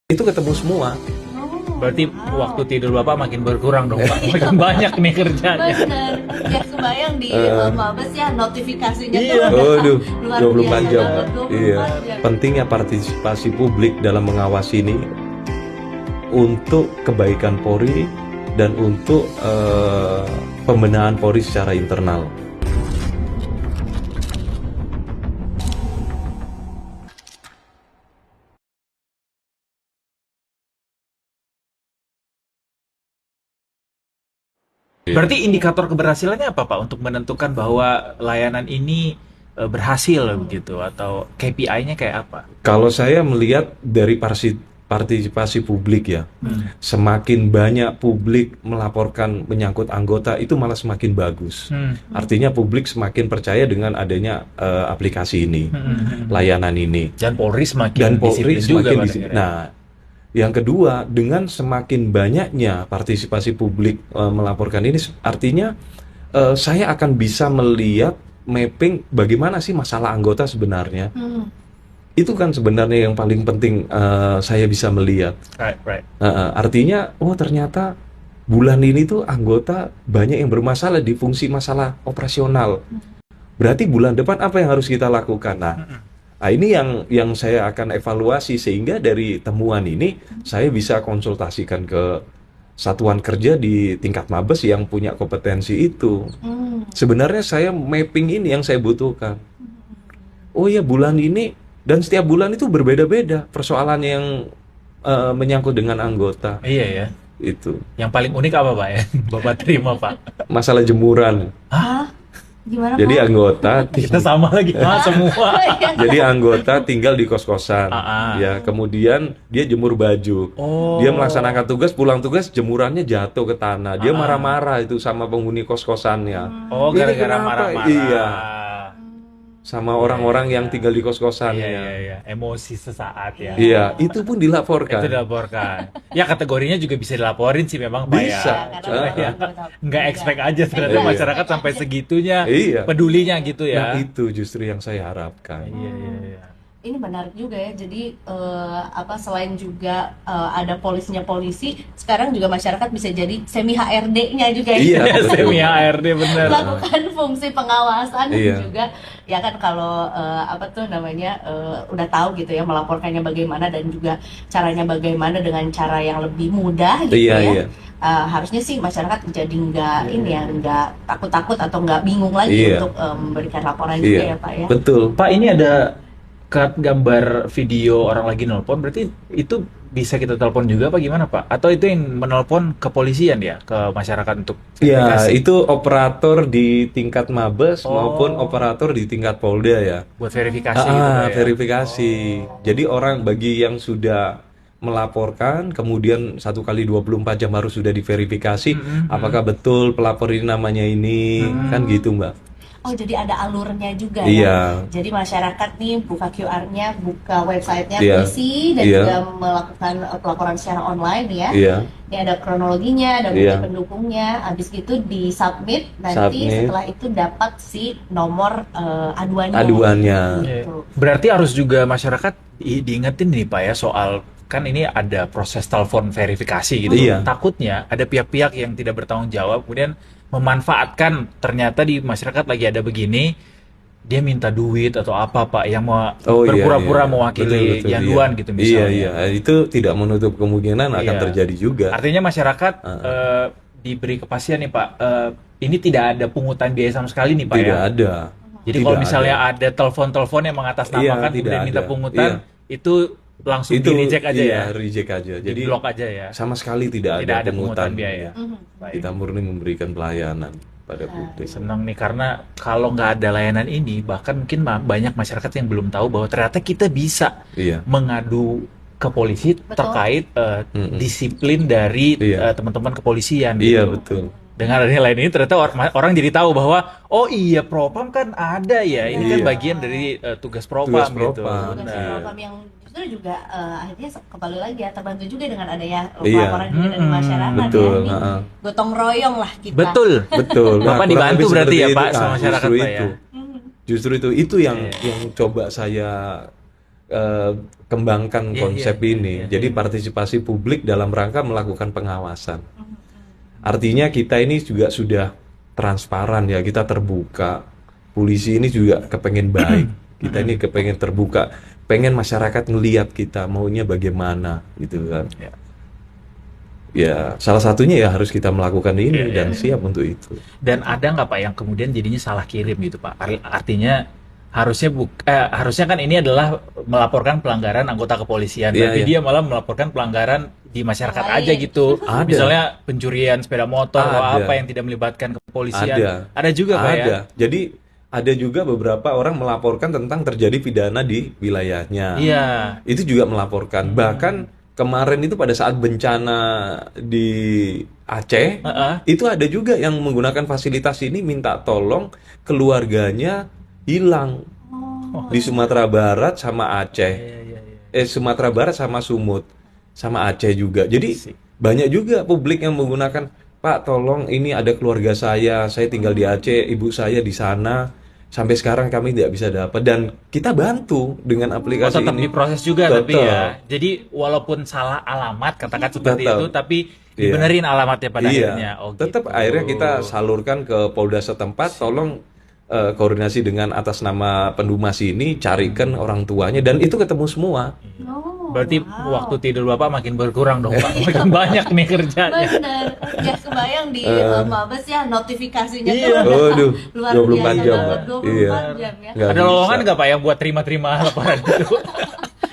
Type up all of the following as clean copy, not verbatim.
Itu ketemu semua. Berarti waktu tidur Bapak makin berkurang dong Pak. Makin banyak nih kerjanya. Bener, ya kebayang di Mabes ya notifikasinya Iya. tuh Waduh, luar 24 biasa jam. banget, 24 Iya. jam. Pentingnya partisipasi publik dalam mengawasi ini untuk kebaikan Polri dan untuk pembenahan Polri secara internal. Berarti indikator keberhasilannya apa Pak untuk menentukan bahwa layanan ini berhasil begitu, atau KPI-nya kayak apa? Kalau saya melihat dari partisipasi publik ya, semakin banyak publik melaporkan menyangkut anggota itu malah semakin bagus. Artinya publik semakin percaya dengan adanya aplikasi ini, layanan ini. Dan Polri semakin Dan Polri disiplin juga semakin Pak, disiplin. akhirnya. Nah, yang kedua, dengan semakin banyaknya partisipasi publik melaporkan ini, artinya saya akan bisa melihat mapping bagaimana sih masalah anggota sebenarnya. Itu kan sebenarnya yang paling penting saya bisa melihat. Right. Artinya, oh ternyata bulan ini tuh anggota banyak yang bermasalah di fungsi masalah operasional. Berarti bulan depan apa yang harus kita lakukan? Nah, ini yang saya akan evaluasi, sehingga dari temuan ini saya bisa konsultasikan ke satuan kerja di tingkat Mabes yang punya kompetensi itu. Sebenarnya saya mapping ini yang saya butuhkan. Oh ya, bulan ini dan setiap bulan itu berbeda-beda persoalan yang menyangkut dengan anggota. Iya ya. Itu Yang paling unik apa Pak ya? Bapak terima Pak. masalah jemuran. Hah? Gimana Jadi Pak? Kita anggota sama lagi semua. Jadi anggota tinggal di kos-kosan, ya. Kemudian dia jemur baju, dia melaksanakan tugas, pulang tugas jemurannya jatuh ke tanah. Dia marah-marah itu sama penghuni kos-kosannya. Oh, Ini gara-gara kenapa? marah-marah. Iya, sama orang-orang yang tinggal di kos-kosannya. Iya. Emosi sesaat ya. Iya, itu pun dilaporkan. Itu dilaporkan. Ya kategorinya juga bisa dilaporin sih memang Pak Bisa. ya. Karena Cuma memang ya anggota nggak juga. expect aja ternyata Iya. masyarakat sampai segitunya Iya. pedulinya gitu Nah, ya. itu justru yang saya harapkan. Iya. Ini menarik juga ya. Jadi selain juga ada polisi, sekarang juga masyarakat bisa jadi semi HRD-nya juga ya. Iya. Semi HRD bener. Melakukan fungsi pengawasan Iya. juga ya kan, kalau udah tahu gitu ya melaporkannya bagaimana dan juga caranya bagaimana dengan cara yang lebih mudah gitu Iya, ya. iya. Harusnya sih masyarakat jadi nggak takut-takut atau nggak bingung lagi Iya. untuk memberikan laporan juga Iya, ya Pak ya. betul. Pak, ini ada gambar video orang lagi nelpon, berarti itu bisa kita telepon juga apa gimana Pak? Atau itu yang menelpon kepolisian ya, ke masyarakat untuk Ya, verifikasi? itu operator di tingkat Mabes maupun operator di tingkat Polda ya. Buat verifikasi gitu Pak ya? Verifikasi. Jadi orang bagi yang sudah melaporkan, kemudian 1 kali 24 jam harus sudah diverifikasi apakah betul pelapor ini namanya ini, kan gitu Mbak. Oh, jadi ada alurnya juga Iya. ya. Jadi masyarakat nih buka QR-nya, buka websitenya Iya. Polisi dan Iya. juga melakukan pelaporan secara online ya. Iya. Ini ada kronologinya, ada bukti Iya. pendukungnya. Habis itu di submit, nanti Submit. setelah itu dapat si nomor aduannya. Aduannya. Gitu. Berarti harus juga masyarakat diingetin nih Pak ya, soal kan ini ada proses telepon verifikasi gitu. Iya. Takutnya ada pihak-pihak yang tidak bertanggung jawab kemudian memanfaatkan, ternyata di masyarakat lagi ada begini, dia minta duit atau apa Pak yang mau Oh, iya, berpura-pura iya. mewakili Betul, yanduan iya. gitu misalnya. Iya, itu tidak menutup kemungkinan akan Iya. terjadi juga. Artinya masyarakat diberi kepastian nih Pak, ini tidak ada pungutan biaya sama sekali nih Pak Tidak ya. ada. Jadi Tidak kalau misalnya ada. ada telepon-telepon yang mengatasnamakan Iya, tidak kemudian minta ada. pungutan, itu langsung Itu di-reject aja iya, ya. reject aja. Jadi Jadi blok aja ya. sama sekali tidak Tidak ada ada pungutan pungutan biaya. Baik. Kita murni memberikan pelayanan pada publik. Senang nih karena kalau nggak ada layanan ini, bahkan mungkin banyak masyarakat yang belum tahu bahwa ternyata kita bisa Iya. mengadu ke polisi Betul. terkait disiplin dari Iya. teman-teman kepolisian Iya, gitu. betul. Dengan adanya layanan ini ternyata orang jadi tahu bahwa oh iya propam kan ada ya, ini kan Iya. bagian dari tugas propam Tugas gitu. propam. Tugas Benar. propam yang justru juga akhirnya kembali lagi ya, terbantu juga dengan adanya Iya. laporan juga dari masyarakat Betul, ya. Ini heeh. gotong royong lah kita. Betul. Betul. Bapak kurang dibantu lebih berarti seperti ya, itu. Pak, sama masyarakat, justru Pak, ya? itu. Justru itu yang coba saya eh, kembangkan Iya, konsep iya, ini. iya, Jadi partisipasi publik dalam rangka melakukan pengawasan. Artinya kita ini juga sudah transparan ya, kita terbuka. Polisi ini juga kepengen baik. Kita ini kepengen terbuka, pengen masyarakat ngelihat kita maunya bagaimana gitu kan. Ya. Ya, salah satunya ya harus kita melakukan ini Iya, dan siap untuk itu. Dan ada nggak Pak yang kemudian jadinya salah kirim gitu Pak? Artinya harusnya kan ini adalah melaporkan pelanggaran anggota kepolisian, Iya, tapi iya. dia malah melaporkan pelanggaran di masyarakat Lain. aja gitu. Ada. Misalnya pencurian sepeda motor atau Ada. apa yang tidak melibatkan kepolisian. Ada. Juga Pak ya? Ada. Jadi ada juga beberapa orang melaporkan tentang terjadi pidana di wilayahnya. Iya. Itu juga melaporkan. Bahkan kemarin itu pada saat bencana di Aceh, Heeh. itu ada juga yang menggunakan fasilitas ini minta tolong keluarganya hilang di Sumatera Barat sama Aceh. Iya, iya. Sumatera Barat sama Sumut, sama Aceh juga. Jadi Sih. banyak juga publik yang menggunakan, Pak, tolong ini ada keluarga saya tinggal di Aceh, ibu saya di sana, sampai sekarang kami tidak bisa dapat, dan kita bantu dengan Oh, aplikasi tetap ini. diproses juga tapi Tetap. ya. Jadi walaupun salah alamat katakan seperti Tetap. itu, tapi Iya. dibenerin alamatnya pada Iya, akhirnya. Oh, tetap gitu. akhirnya kita salurkan ke Polda setempat, tolong koordinasi dengan atas nama pendumas ini, carikan orang tuanya, dan itu ketemu semua. Oh, Berarti wow. waktu tidur Bapak makin berkurang dong Pak. Makin banyak nih kerjanya. Bener, ya kebayang di Mabes ya notifikasinya Iya. tuh udah Waduh, luar 24 biasa jam, banget, Pak. 24 Iya. jam ya. Nggak Ada bisa. lowongan nggak Pak yang buat terima-terima laporan itu?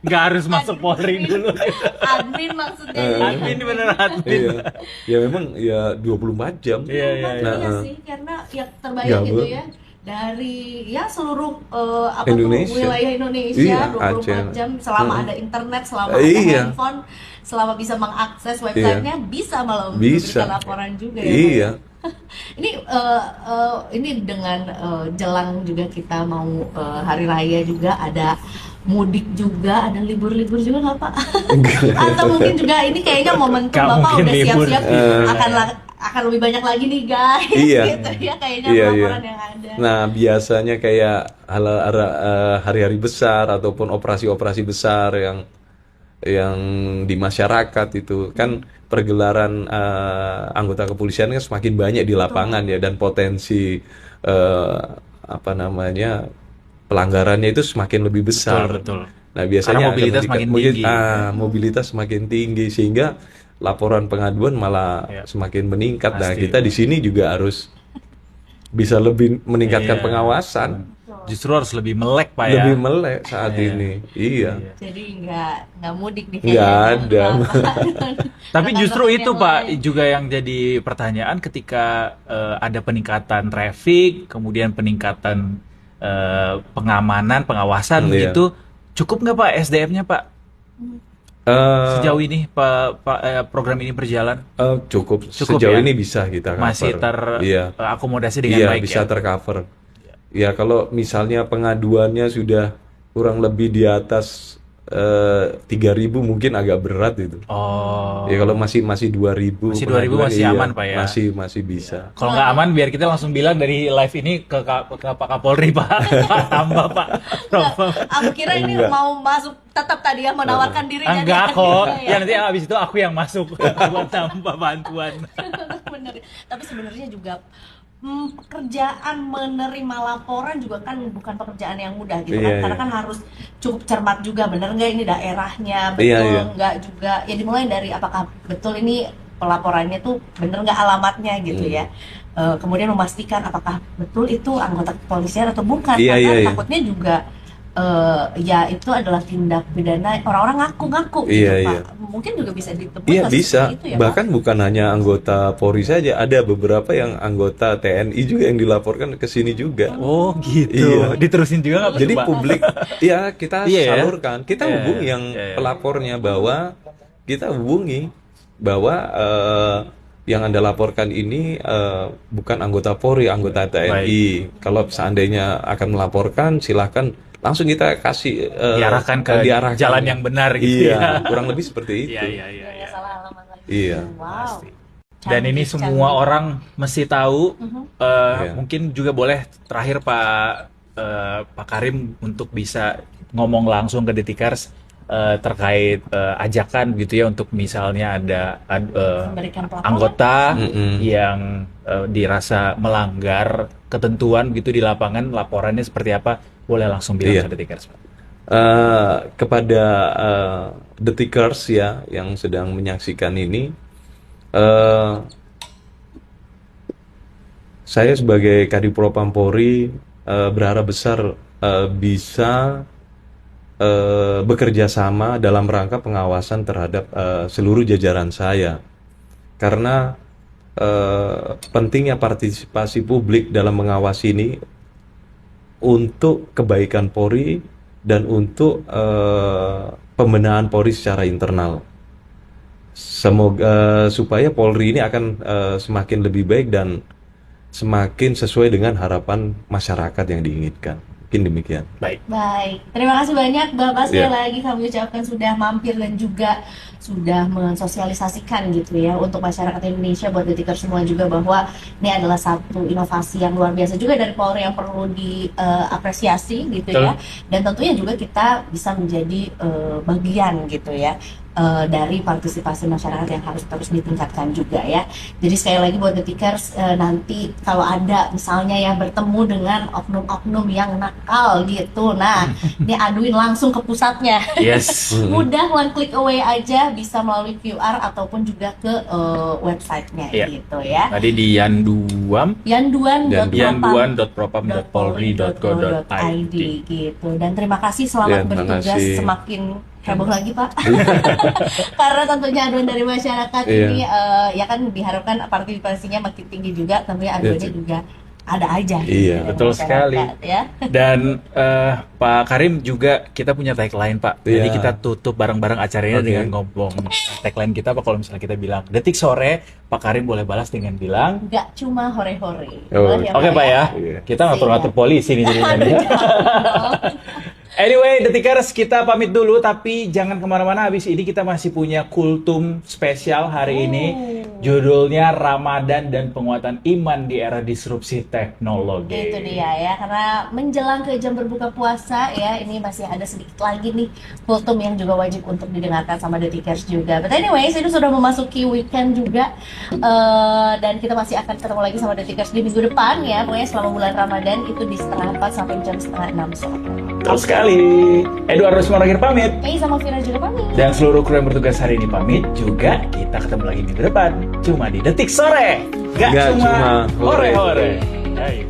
Nggak harus masuk Polri dulu. Admin maksudnya. Admin bener admin. Iya. Ya memang ya 24 jam. Iya, iya, iya. Iya sih, karena ya terbayang Gabut. gitu ya, dari ya seluruh Indonesia. tuh wilayah Indonesia Iya, 24 Aceh. jam selama ada internet, selama ada Iya. handphone, selama bisa mengakses websitenya, bisa malah Bisa. memberikan laporan juga ya. Iya. Ini dengan jelang juga kita mau hari raya juga, ada mudik juga, ada libur-libur juga nggak Pak? Atau mungkin juga ini kayaknya momentum Nggak Bapak mungkin udah libur. siap-siap akan lebih banyak lagi nih guys. Iya. Gitu ya kayaknya Iya, laporan iya. yang ada. Nah, biasanya kayak hari-hari besar ataupun operasi-operasi besar yang di masyarakat itu kan pergelaran anggota kepolisian kan semakin banyak di lapangan ya, dan potensi apa namanya pelanggarannya itu semakin lebih besar. Betul. Nah, biasanya Karena mobilitas akan makin tinggi. mobilitas semakin tinggi sehingga laporan pengaduan malah Ya. semakin meningkat. Nah, Pasti. kita di sini juga harus bisa lebih meningkatkan Iya. pengawasan, Justru harus lebih melek Pak ya. lebih melek saat Iya. ini. Iya. Jadi nggak mudik nih Nggak kayaknya. ada. Tapi justru Rekan-rekan itu yang Pak lain. juga yang jadi pertanyaan ketika ada peningkatan traffic, kemudian peningkatan pengamanan, pengawasan Iya. begitu, cukup nggak Pak SDM-nya Pak sejauh ini program ini berjalan Cukup. Cukup Sejauh ya? ini bisa kita cover. masih Iya. terakomodasi dengan Iya, baik bisa ya? tercover. Ya, kalau misalnya pengaduannya sudah kurang lebih di atas 3.000 mungkin agak berat itu. Oh. Ya, kalau masih 2.000 Masih 2.000 pengaduan, masih iya, aman, Pak, ya? Masih bisa. Kalau nggak aman biar kita langsung bilang dari live ini ke Pak Kapolri Pak. Pak tambah Pak. Aku kira ini Enggak. mau masuk tetap tadi ya menawarkan dirinya. Enggak nih. kok. Iya. Ya nanti abis itu aku yang masuk buat tambah bantuan. Bener. Tapi sebenarnya juga pekerjaan menerima laporan juga kan bukan pekerjaan yang mudah gitu kan, Iya, karena iya. kan harus cukup cermat juga, bener nggak ini daerahnya betul, Iya, iya. nggak juga ya, dimulai dari apakah betul ini pelaporannya tuh bener nggak alamatnya gitu ya. Kemudian memastikan apakah betul itu anggota kepolisian atau bukan, Iya, karena iya, iya. takutnya juga ya itu adalah tindak pidana orang-orang ngaku-ngaku gitu Iya, Pak. Mungkin juga bisa ditemui Iya, kasus bisa. seperti itu ya, Bahkan bukan hanya anggota Polri saja, ada beberapa yang anggota TNI juga yang dilaporkan ke sini juga. Oh gitu. Iya. Diterusin juga nggak Jadi Pak? publik, ya kita Iya, ya. salurkan, kita Iya, hubungi yang iya, iya. pelapornya bahwa yang Anda laporkan ini bukan anggota Polri, anggota TNI. Kalau seandainya akan melaporkan, silahkan langsung kita kasih Diarahkan ke jalan yang benar gitu iya, ya. kurang lebih seperti itu. Iya iya iya. Nggak iya. salah alamat lagi. Iya. Wow. Pasti. Dan ini Canggih, semua canggih. orang mesti tahu. Iya. Mungkin juga boleh terakhir Pak Karim untuk bisa ngomong langsung ke Detikers terkait ajakan gitu ya untuk misalnya ada Memberikan pelaporan. anggota Mm-mm. yang dirasa melanggar ketentuan gitu di lapangan, laporannya seperti apa, boleh langsung bilang Iya. ke Detikers, Pak. Kepada Detikers ya yang sedang menyaksikan ini, eh, saya sebagai Kadipropam Polri berharap besar bisa bekerja sama dalam rangka pengawasan terhadap seluruh jajaran saya, karena pentingnya partisipasi publik dalam mengawasi ini untuk kebaikan Polri dan untuk pembenahan Polri secara internal. Semoga supaya Polri ini akan semakin lebih baik dan semakin sesuai dengan harapan masyarakat yang diinginkan. Mungkin demikian. Baik. Baik, terima kasih banyak Bapak, sekali Iya. lagi kami ucapkan sudah mampir dan juga sudah mensosialisasikan gitu ya untuk masyarakat Indonesia, buat Detikers semua juga, bahwa ini adalah satu inovasi yang luar biasa juga dari Polri yang perlu diapresiasi gitu ya. Dan tentunya juga kita bisa menjadi bagian gitu ya dari partisipasi masyarakat yang harus terus ditingkatkan juga ya. Jadi sekali lagi buat Detikers, nanti kalau ada misalnya yang bertemu dengan oknum-oknum yang nakal gitu, nah ini aduin langsung ke pusatnya. Yes. Mudah, one click away aja, bisa melalui QR ataupun juga ke websitenya Iya. gitu ya. Tadi di Yanduam, yanduan.propam.polri.go.id gitu. Dan terima kasih, selamat Ya, terima bertugas, kasih. semakin heboh lagi Pak. Karena tentunya aduan dari masyarakat Iya. ini ya kan diharapkan partisipasinya makin tinggi juga, tentunya aduannya Iya. juga ada aja. Iya. dari Betul sekali. masyarakat, ya. dan Pak Karim juga kita punya tagline, Pak. Jadi Iya. kita tutup bareng-bareng acaranya Oke. dengan ngomong tagline kita, Pak. Kalau misalnya kita bilang Detik Sore, Pak Karim boleh balas dengan bilang, Nggak cuma hore-hore. Oh, Boleh ya, oke Pak ya, Iya. kita nggak perlu ngatur polisi nih jadinya. Aduh, jangan dong. Anyway, Detikers, kita pamit dulu, tapi jangan kemana-mana. Habis ini kita masih punya kultum spesial hari ini. Judulnya Ramadan dan Penguatan Iman di Era Disrupsi Teknologi. Itu dia ya, karena menjelang ke jam berbuka puasa ya, ini masih ada sedikit lagi nih kultum yang juga wajib untuk didengarkan sama Detikers juga. But anyways, ini sudah memasuki weekend juga, dan kita masih akan ketemu lagi sama Detikers di minggu depan ya. Pokoknya selama bulan Ramadan itu di 5:30 sampai jam 5:30 sore. Betul sekali. Eduardo Sumarakhir pamit. Sama Vira juga pamit. Dan seluruh kru yang bertugas hari ini pamit juga. Kita ketemu lagi minggu depan. Cuma di Detik Sore. Gak Nggak cuma cuma hore-hore. hore-hore. Ayo.